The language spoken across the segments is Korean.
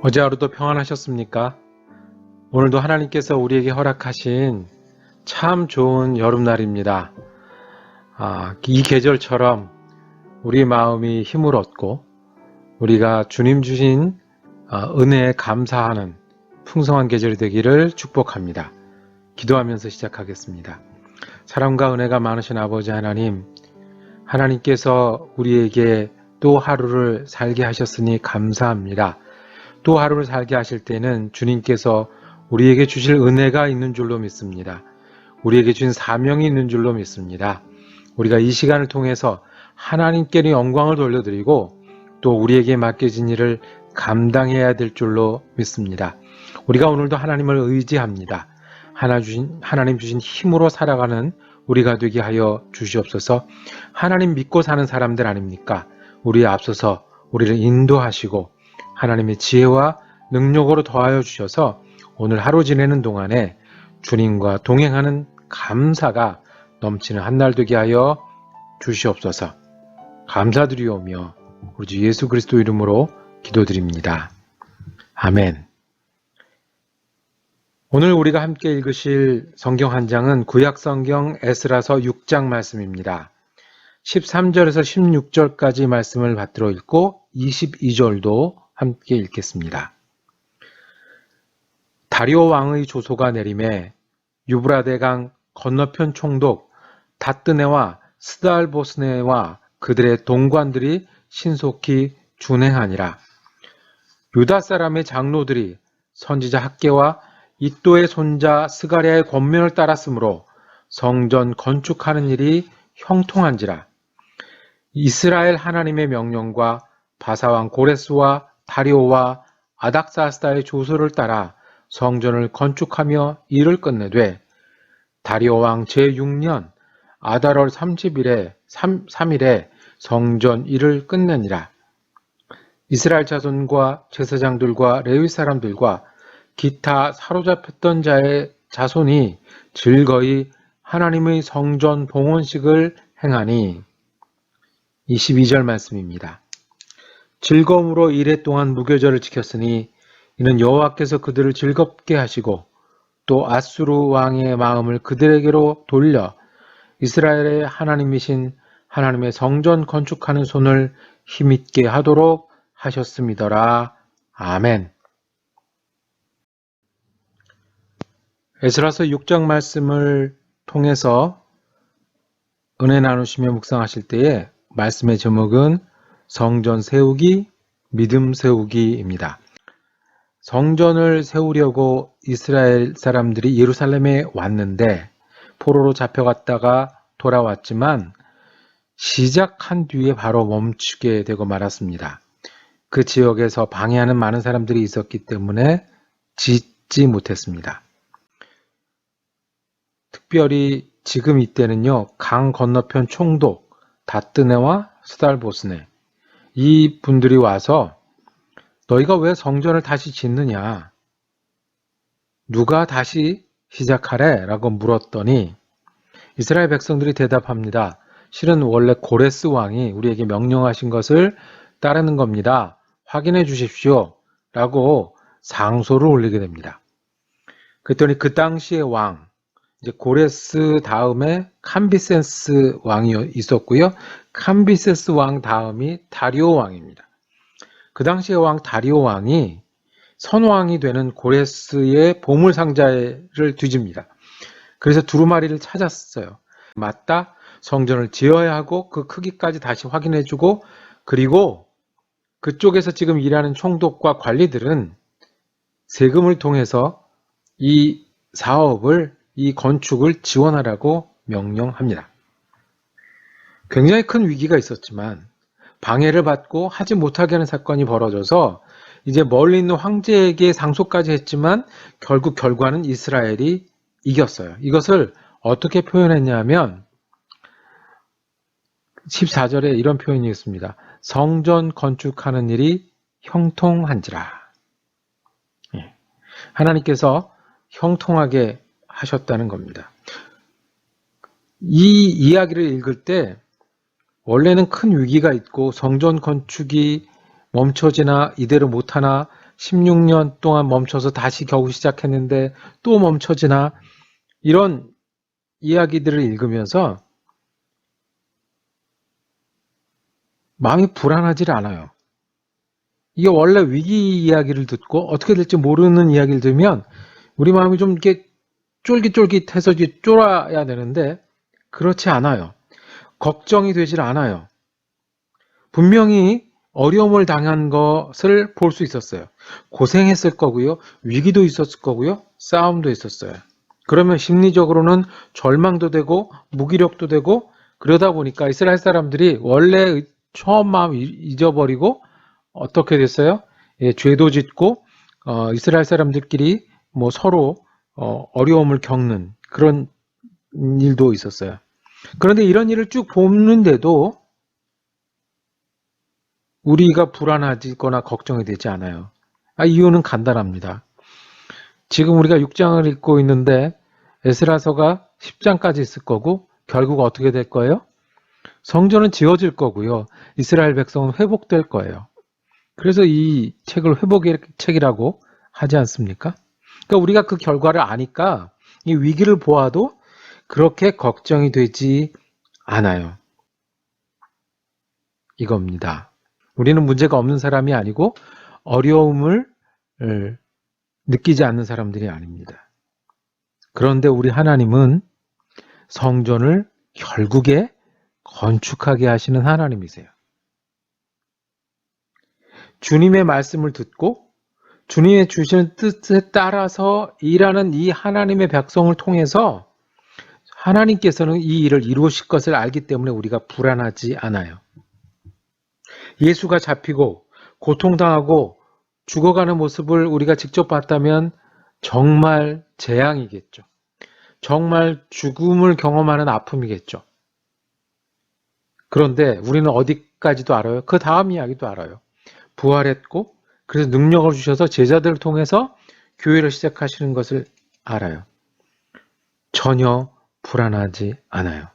어제 하루도 평안하셨습니까? 오늘도 하나님께서 우리에게 허락하신 참 좋은 여름날입니다. 이 계절처럼 우리 마음이 힘을 얻고 우리가 주님 주신 은혜에 감사하는 풍성한 계절이 되기를 축복합니다. 기도하면서 시작하겠습니다. 사랑과 은혜가 많으신 아버지 하나님, 하나님께서 우리에게 또 하루를 살게 하셨으니 감사합니다. 또 하루를 살게 하실 때는 주님께서 우리에게 주실 은혜가 있는 줄로 믿습니다. 우리에게 주신 사명이 있는 줄로 믿습니다. 우리가 이 시간을 통해서 하나님께는 영광을 돌려드리고 또 우리에게 맡겨진 일을 감당해야 될 줄로 믿습니다. 우리가 오늘도 하나님을 의지합니다. 하나님 주신 힘으로 살아가는 우리가 되게 하여 주시옵소서. 하나님 믿고 사는 사람들 아닙니까? 우리에 앞서서 우리를 인도하시고 하나님의 지혜와 능력으로 더하여 주셔서 오늘 하루 지내는 동안에 주님과 동행하는 감사가 넘치는 한 날 되게 하여 주시옵소서. 감사드리오며 우리 주 예수 그리스도 이름으로 기도드립니다. 아멘. 오늘 우리가 함께 읽으실 성경 한 장은 구약성경 에스라서 6장 말씀입니다. 13절에서 16절까지 말씀을 받들어 읽고 22절도 함께 읽겠습니다. 다리오 왕의 조소가 내림에 유브라데강 건너편 총독 다뜨네와 스달보스네와 그들의 동관들이 신속히 준행하니라. 유다 사람의 장로들이 선지자 학개와 이도의 손자 스가랴의 권면을 따랐으므로 성전 건축하는 일이 형통한지라. 이스라엘 하나님의 명령과 바사왕 고레스와 다리오와 아닥사스다의 조서를 따라 성전을 건축하며 일을 끝내되 다리오 왕 제6년 아달월 3일에 성전 일을 끝내니라. 이스라엘 자손과 제사장들과 레위 사람들과 기타 사로잡혔던 자의 자손이 즐거이 하나님의 성전 봉헌식을 행하니 22절 말씀입니다. 즐거움으로 이레 동안 무교절을 지켰으니 이는 여호와께서 그들을 즐겁게 하시고 또 아수르 왕의 마음을 그들에게로 돌려 이스라엘의 하나님이신 하나님의 성전 건축하는 손을 힘있게 하도록 하셨음이더라. 아멘. 에스라서 6장 말씀을 통해서 은혜 나누시며 묵상하실 때에 말씀의 제목은 성전 세우기, 믿음 세우기입니다. 성전을 세우려고 이스라엘 사람들이 예루살렘에 왔는데 포로로 잡혀갔다가 돌아왔지만 시작한 뒤에 바로 멈추게 되고 말았습니다. 그 지역에서 방해하는 많은 사람들이 있었기 때문에 짓지 못했습니다. 특별히 지금 이때는요, 강 건너편 총독 다뜨네와 스달보스네 이 분들이 와서 너희가 왜 성전을 다시 짓느냐? 누가 다시 시작하래? 라고 물었더니 이스라엘 백성들이 대답합니다. 실은 원래 고레스 왕이 우리에게 명령하신 것을 따르는 겁니다. 확인해 주십시오. 라고 상소를 올리게 됩니다. 그랬더니 그 당시의 왕, 이제 고레스 다음에 캄비세스 왕이 있었고요. 캄비세스 왕 다음이 다리오 왕입니다. 그 당시의 왕 다리오 왕이 선왕이 되는 고레스의 보물상자를 뒤집니다. 그래서 두루마리를 찾았어요. 맞다, 성전을 지어야 하고 그 크기까지 다시 확인해주고 그리고 그쪽에서 지금 일하는 총독과 관리들은 세금을 통해서 이 사업을, 이 건축을 지원하라고 명령합니다. 굉장히 큰 위기가 있었지만 방해를 받고 하지 못하게 하는 사건이 벌어져서 이제 멀리 있는 황제에게 상소까지 했지만 결국 결과는 이스라엘이 이겼어요. 이것을 어떻게 표현했냐면 14절에 이런 표현이 있습니다. 성전 건축하는 일이 형통한지라. 하나님께서 형통하게 하셨다는 겁니다. 이 이야기를 읽을 때 원래는 큰 위기가 있고 성전 건축이 멈춰지나 이대로 못하나 16년 동안 멈춰서 다시 겨우 시작했는데 또 멈춰지나? 이런 이야기들을 읽으면서 마음이 불안하지 않아요. 이게 원래 위기 이야기를 듣고 어떻게 될지 모르는 이야기를 들으면 우리 마음이 좀 이렇게 쫄깃쫄깃해서 이제 쫄아야 되는데 그렇지 않아요. 걱정이 되질 않아요. 분명히 어려움을 당한 것을 볼 수 있었어요. 고생했을 거고요. 위기도 있었을 거고요. 싸움도 있었어요. 그러면 심리적으로는 절망도 되고 무기력도 되고 그러다 보니까 이스라엘 사람들이 원래 처음 마음 잊어버리고 어떻게 됐어요? 예, 죄도 짓고 이스라엘 사람들끼리 뭐 서로 어려움을 겪는 그런 일도 있었어요. 그런데 이런 일을 쭉 보는데도 우리가 불안하거나 걱정이 되지 않아요. 이유는 간단합니다. 지금 우리가 6장을 읽고 있는데 에스라서가 10장까지 있을 거고 결국 어떻게 될 거예요? 성전은 지어질 거고요. 이스라엘 백성은 회복될 거예요. 그래서 이 책을 회복의 책이라고 하지 않습니까? 그러니까 우리가 그 결과를 아니까 이 위기를 보아도 그렇게 걱정이 되지 않아요. 이겁니다. 우리는 문제가 없는 사람이 아니고 어려움을 느끼지 않는 사람들이 아닙니다. 그런데 우리 하나님은 성전을 결국에 건축하게 하시는 하나님이세요. 주님의 말씀을 듣고 주님의 주시는 뜻에 따라서 일하는 이 하나님의 백성을 통해서 하나님께서는 이 일을 이루실 것을 알기 때문에 우리가 불안하지 않아요. 예수가 잡히고 고통당하고 죽어가는 모습을 우리가 직접 봤다면 정말 재앙이겠죠. 정말 죽음을 경험하는 아픔이겠죠. 그런데 우리는 어디까지도 알아요? 그 다음 이야기도 알아요. 부활했고 그래서 능력을 주셔서 제자들을 통해서 교회를 시작하시는 것을 알아요. 전혀 불안하지 않아요.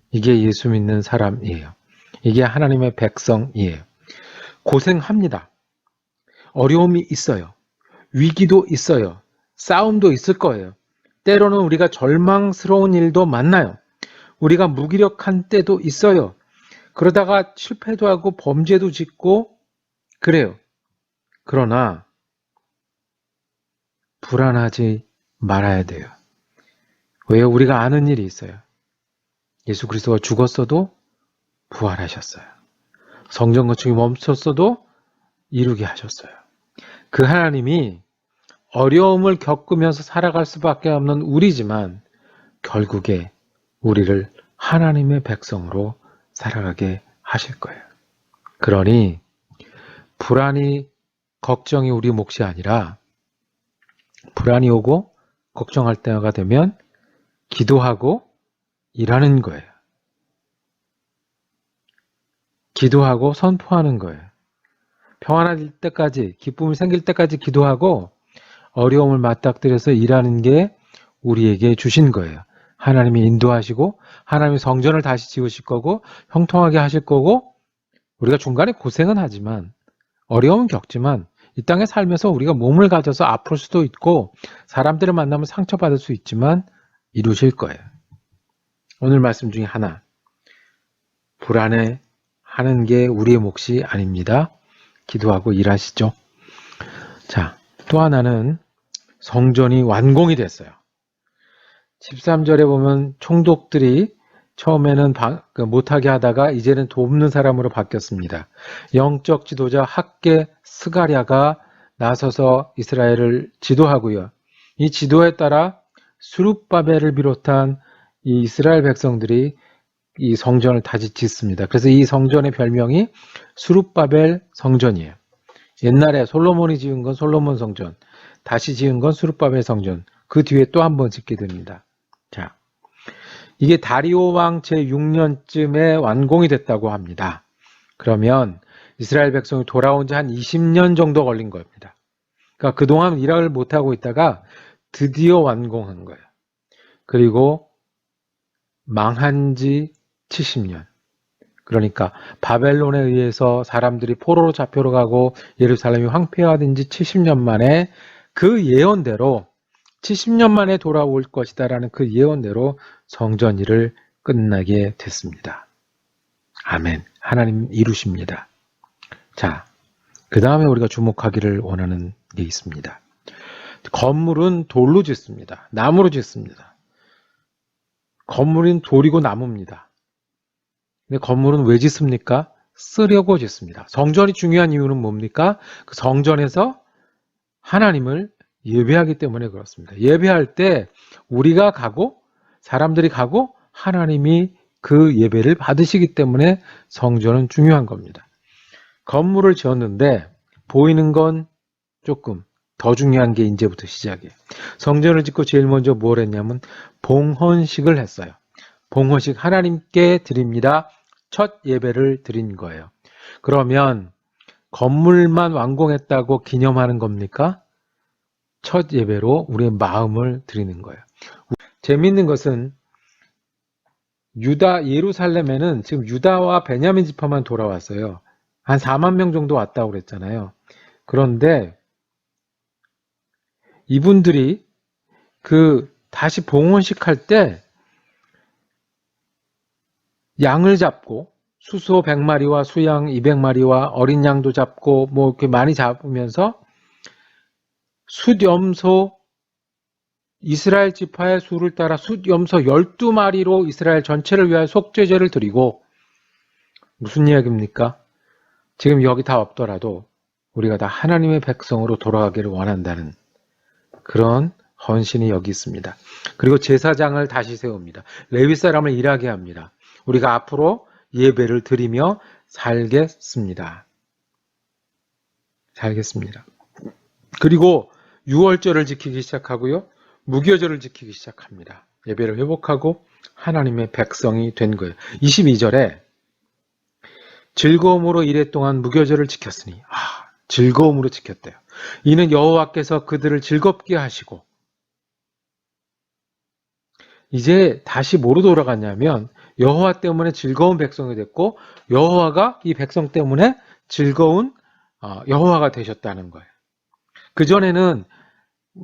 이게 예수 믿는 사람이에요. 이게 하나님의 백성이에요. 고생합니다. 어려움이 있어요. 위기도 있어요. 싸움도 있을 거예요. 때로는 우리가 절망스러운 일도 만나요. 우리가 무기력한 때도 있어요. 그러다가 실패도 하고 범죄도 짓고 그래요. 그러나 불안하지 말아야 돼요. 왜? 우리가 아는 일이 있어요. 예수 그리스도가 죽었어도 부활하셨어요. 성전 건축이 멈췄어도 이루게 하셨어요. 그 하나님이 어려움을 겪으면서 살아갈 수밖에 없는 우리지만 결국에 우리를 하나님의 백성으로 살아가게 하실 거예요. 그러니 불안이 걱정이 우리 몫이 아니라 불안이 오고 걱정할 때가 되면 기도하고 일하는 거예요. 기도하고 선포하는 거예요. 평안할 때까지, 기쁨이 생길 때까지 기도하고 어려움을 맞닥뜨려서 일하는 게 우리에게 주신 거예요. 하나님이 인도하시고 하나님이 성전을 다시 지으실 거고 형통하게 하실 거고 우리가 중간에 고생은 하지만 어려움은 겪지만 이 땅에 살면서 우리가 몸을 가져서 아플 수도 있고 사람들을 만나면 상처받을 수 있지만 이루실 거예요. 오늘 말씀 중에 하나, 불안해하는 게 우리의 몫이 아닙니다. 기도하고 일하시죠. 자, 또 하나는 성전이 완공이 됐어요. 13절에 보면 총독들이 처음에는 못하게 하다가 이제는 돕는 사람으로 바뀌었습니다. 영적 지도자 학계 스가랴가 나서서 이스라엘을 지도하고요. 이 지도에 따라 스룹바벨을 비롯한 이 이스라엘 백성들이 이 성전을 다시 짓습니다. 그래서 이 성전의 별명이 스룹바벨 성전이에요. 옛날에 솔로몬이 지은 건 솔로몬 성전, 다시 지은 건 스룹바벨 성전, 그 뒤에 또 한 번 짓게 됩니다. 자, 이게 다리오 왕 제6년쯤에 완공이 됐다고 합니다. 그러면 이스라엘 백성이 돌아온 지 한 20년 정도 걸린 겁니다. 그러니까 그동안 일을 못하고 있다가 드디어 완공한 거예요. 그리고 망한 지 70년. 그러니까 바벨론에 의해서 사람들이 포로로 잡혀가고 예루살렘이 황폐화된 지 70년 만에 그 예언대로 70년 만에 돌아올 것이다라는 그 예언대로 성전 일을 끝나게 됐습니다. 아멘. 하나님 이루십니다. 자, 그 다음에 우리가 주목하기를 원하는 게 있습니다. 건물은 돌로 짓습니다. 나무로 짓습니다. 건물은 돌이고 나무입니다. 근데 건물은 왜 짓습니까? 쓰려고 짓습니다. 성전이 중요한 이유는 뭡니까? 그 성전에서 하나님을 예배하기 때문에 그렇습니다. 예배할 때 우리가 가고 사람들이 가고 하나님이 그 예배를 받으시기 때문에 성전은 중요한 겁니다. 건물을 지었는데 보이는 건 조금 더 중요한 게 이제부터 시작이에요. 성전을 짓고 제일 먼저 뭘 했냐면 봉헌식을 했어요. 봉헌식 하나님께 드립니다. 첫 예배를 드린 거예요. 그러면 건물만 완공했다고 기념하는 겁니까? 첫 예배로 우리의 마음을 드리는 거예요. 재미있는 것은 유다 예루살렘에는 지금 유다와 베냐민 지파만 돌아왔어요. 한 4만 명 정도 왔다고 그랬잖아요. 그런데 이분들이 다시 봉헌식 할 때 양을 잡고 수소 100마리와 수양 200마리와 어린 양도 잡고 뭐 이렇게 많이 잡으면서 숫염소 이스라엘 지파의 수를 따라 숫염소 12마리로 이스라엘 전체를 위하여 속죄제를 드리고 무슨 이야기입니까? 지금 여기 다 없더라도 우리가 다 하나님의 백성으로 돌아가기를 원한다는 그런 헌신이 여기 있습니다. 그리고 제사장을 다시 세웁니다. 레위 사람을 일하게 합니다. 우리가 앞으로 예배를 드리며 살겠습니다. 그리고 유월절을 지키기 시작하고요. 무교절을 지키기 시작합니다. 예배를 회복하고 하나님의 백성이 된 거예요. 22절에 즐거움으로 이래 동안 무교절을 지켰으니 즐거움으로 지켰대요. 이는 여호와께서 그들을 즐겁게 하시고 이제 다시 뭐로 돌아갔냐면 여호와 때문에 즐거운 백성이 됐고 여호와가 이 백성 때문에 즐거운 여호와가 되셨다는 거예요. 그전에는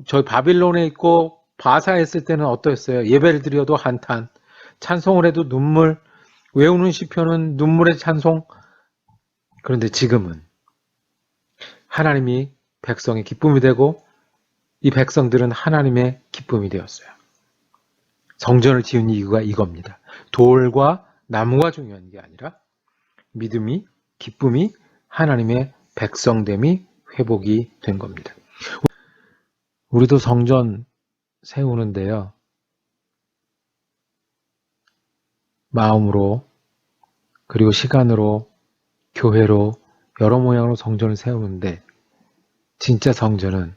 저희 바빌론에 있고 바사에 있을 때는 어떠했어요? 예배를 드려도 한탄, 찬송을 해도 눈물, 외우는 시편은 눈물의 찬송. 그런데 지금은 하나님이 백성의 기쁨이 되고 이 백성들은 하나님의 기쁨이 되었어요. 성전을 지은 이유가 이겁니다. 돌과 나무가 중요한 게 아니라 믿음이, 기쁨이, 하나님의 백성됨이 회복이 된 겁니다. 우리도 성전 세우는데요. 마음으로 그리고 시간으로 교회로 여러 모양으로 성전을 세우는데 진짜 성전은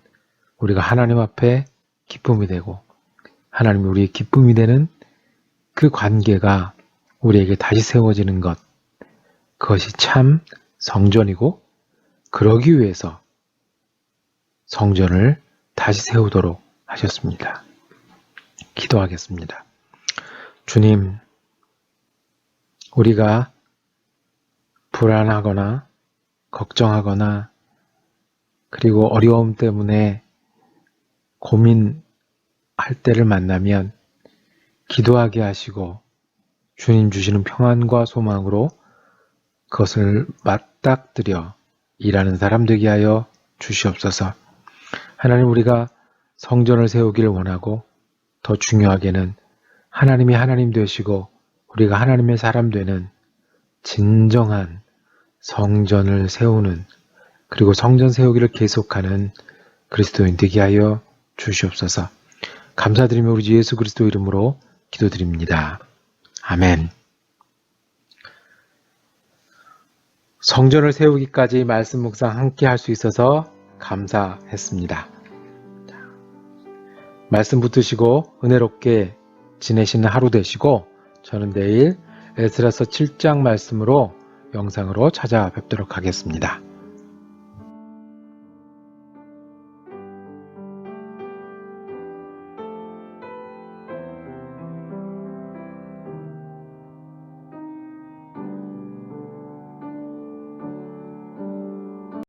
우리가 하나님 앞에 기쁨이 되고 하나님이 우리의 기쁨이 되는 그 관계가 우리에게 다시 세워지는 것, 그것이 참 성전이고 그러기 위해서 성전을 다시 세우도록 하셨습니다. 기도하겠습니다. 주님, 우리가 불안하거나 걱정하거나 그리고 어려움 때문에 고민할 때를 만나면 기도하게 하시고 주님 주시는 평안과 소망으로 그것을 맞닥뜨려 일하는 사람 되게 하여 주시옵소서. 하나님, 우리가 성전을 세우기를 원하고 더 중요하게는 하나님이 하나님 되시고 우리가 하나님의 사람 되는 진정한 성전을 세우는 그리고 성전 세우기를 계속하는 그리스도인 되게 하여 주시옵소서. 감사드리며 우리 주 예수 그리스도 이름으로 기도드립니다. 아멘. 성전을 세우기까지 말씀 묵상 함께 할 수 있어서 감사했습니다. 말씀 붙드시고 은혜롭게 지내시는 하루 되시고 저는 내일 에스라서 7장 말씀으로 영상으로 찾아뵙도록 하겠습니다.